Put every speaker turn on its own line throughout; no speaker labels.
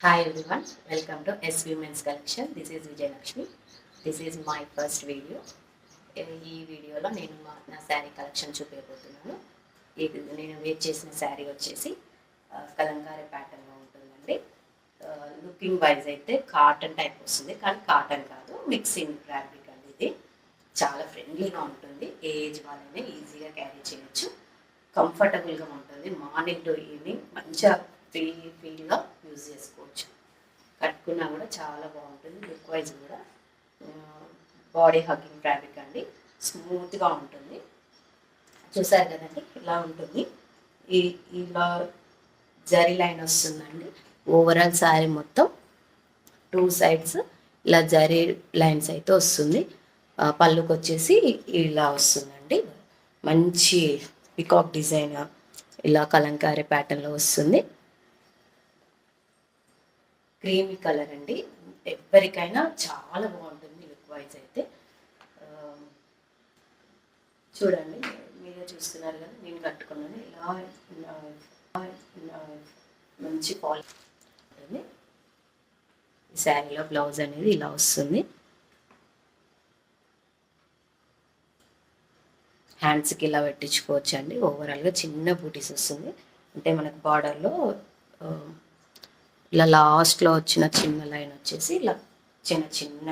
Hi everyone, welcome to SV Men's Collection. This is Vijay Lakshmi. This is my first video. ఈ వీడియోలో నేను నా sari collection చూపించబోతున్నాను. ఇది నేను వేర్ చేసిన శారీ వచ్చేసి కలంకారీ ప్యాటర్న్లో ఉంటుందండి. లుకింగ్ వైజ్ అయితే కాటన్ టైప్ వస్తుంది, కానీ కాటన్ కాదు, మిక్సింగ్ ఫ్యాబ్రిక్ అండి. ఇది చాలా ఫ్రెండ్లీగా ఉంటుంది, ఏజ్ వాళ్ళనే ఈజీగా క్యారీ చేయొచ్చు, కంఫర్టబుల్గా ఉంటుంది. మార్నింగ్ టు ఈవినింగ్ మంచిగా ఫీల్గా యూజ్ చేసుకోవచ్చు. కట్టుకున్నా కూడా చాలా బాగుంటుంది. లుక్ వైజ్ కూడా బాడీ హగ్గింగ్ ఫ్యాబ్రిక్ అండి, స్మూత్గా ఉంటుంది. చూసారు కదండి, ఇలా ఉంటుంది. ఇలా జరీ లైన్ వస్తుందండి. ఓవరాల్ శారీ మొత్తం 2 sides ఇలా జరీ లైన్స్ అయితే వస్తుంది. పళ్ళుకి వచ్చేసి ఇలా వస్తుందండి. మంచి పికాక్ డిజైన్ ఇలా కలంకారీ ప్యాటర్న్లో వస్తుంది. క్రీమీ కలర్ అండి, ఎవరికైనా చాలా బాగుంటుంది లుక్ వైజ్ అయితే. చూడండి, మీరే చూస్తున్నారు కదా, నేను కట్టుకున్నాను. ఇలా మంచి క్వాలిటీ ఉంటుంది. ఈ శారీలో బ్లౌజ్ అనేది ఇలా వస్తుంది. హ్యాండ్స్కి ఇలా పెట్టించుకోవచ్చు అండి. ఓవరాల్గా చిన్న బూటీస్ వస్తుంది. అంటే మనకు బార్డర్లో ఇలా లాస్ట్లో వచ్చిన చిన్న లైన్ వచ్చేసి ఇలా చిన్న చిన్న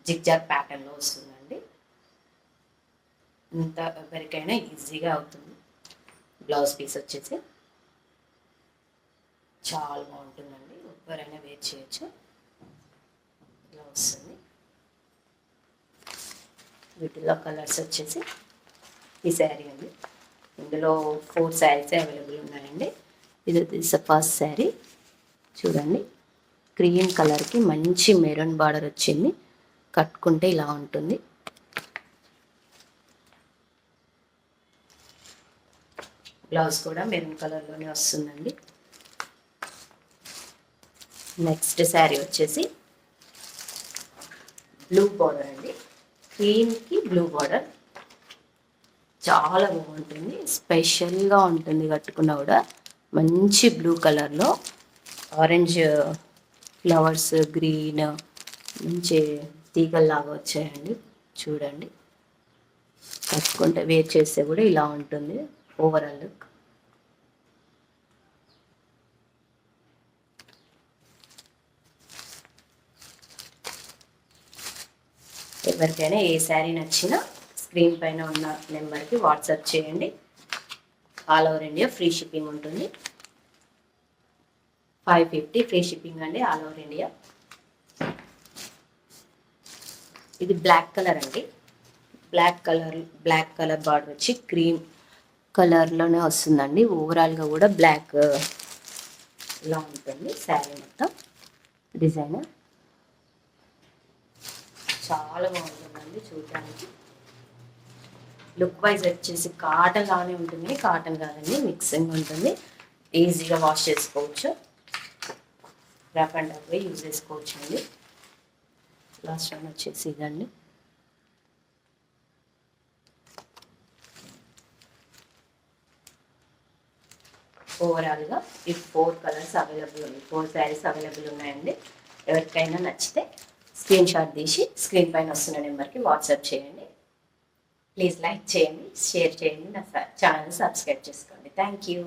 జిగ్జాగ్ ప్యాటర్న్లో వస్తుందండి. ఇంత ఎవరికైనా ఈజీగా అవుతుంది. బ్లౌజ్ పీస్ వచ్చేసి చాలా బాగుంటుందండి, ఎవరైనా వేర్ చేయొచ్చు. ఇలా వస్తుంది. వీటిలో కలర్స్ వచ్చేసి ఈ శారీ అండి. ఇందులో 4 sarees అవైలబుల్ ఉన్నాయండి. ఇది ఫస్ట్ శారీ చూడండి, క్రీమ్ కలర్కి మంచి మెరూన్ బార్డర్ వచ్చింది. కట్టుకుంటే ఇలా ఉంటుంది. బ్లౌజ్ కూడా మెరూన్ కలర్లోనే వస్తుందండి. నెక్స్ట్ శారీ వచ్చేసి బ్లూ బార్డర్ అండి. క్రీమ్కి బ్లూ బార్డర్ చాలా బాగుంటుంది, స్పెషల్గా ఉంటుంది. కట్టుకున్నా కూడా మంచి బ్లూ కలర్లో ఆరెంజ్ ఫ్లవర్స్, గ్రీన్, మంచి తీగల్లాగా వచ్చాయండి. చూడండి, కట్టుకుంటే వేర్ చేస్తే కూడా ఇలా ఉంటుంది ఓవరాల్ లుక్. ఎవరికైనా ఏ శారీ నచ్చినా స్క్రీన్ పైన ఉన్న నెంబర్కి వాట్సాప్ చేయండి. All over India free shipping ఉంటుంది. 550 ఫ్రీ షిప్పింగ్ అండి, ఆల్ ఓవర్ ఇండియా. ఇది బ్లాక్ కలర్ అండి. బ్లాక్ కలర్ బార్డర్ వచ్చి క్రీమ్ కలర్లోనే వస్తుందండి. ఓవరాల్గా కూడా బ్లాక్ ఇలా ఉంటుంది శారీ మొత్తం. డిజైన్ చాలా బాగుంటుందండి చూడడానికి. లుక్ వైజ్ వచ్చేసి కాటన్ లానే ఉంటుంది, కాటన్ కాదండి, మిక్సింగ్ ఉంటుంది. ఈజీగా వాష్ చేసుకోవచ్చు, రఫ్ అండ్ టఫ్గా యూజ్ చేసుకోవచ్చు అండి. లాస్ట్ వన్ వచ్చేసి ఇదండి. ఓవరాల్గా ఈ 4 కలర్స్ అవైలబుల్ ఉన్నాయి, 4 sarees అవైలబుల్ ఉన్నాయండి. ఎవరికైనా నచ్చితే స్క్రీన్ షాట్ తీసి స్క్రీన్ పైన వస్తున్న నెంబర్కి వాట్సాప్ చేయండి. ప్లీజ్ లైక్ చేయండి, షేర్ చేయండి, నా ఛానల్ సబ్స్క్రైబ్ చేసుకోండి. Thank you.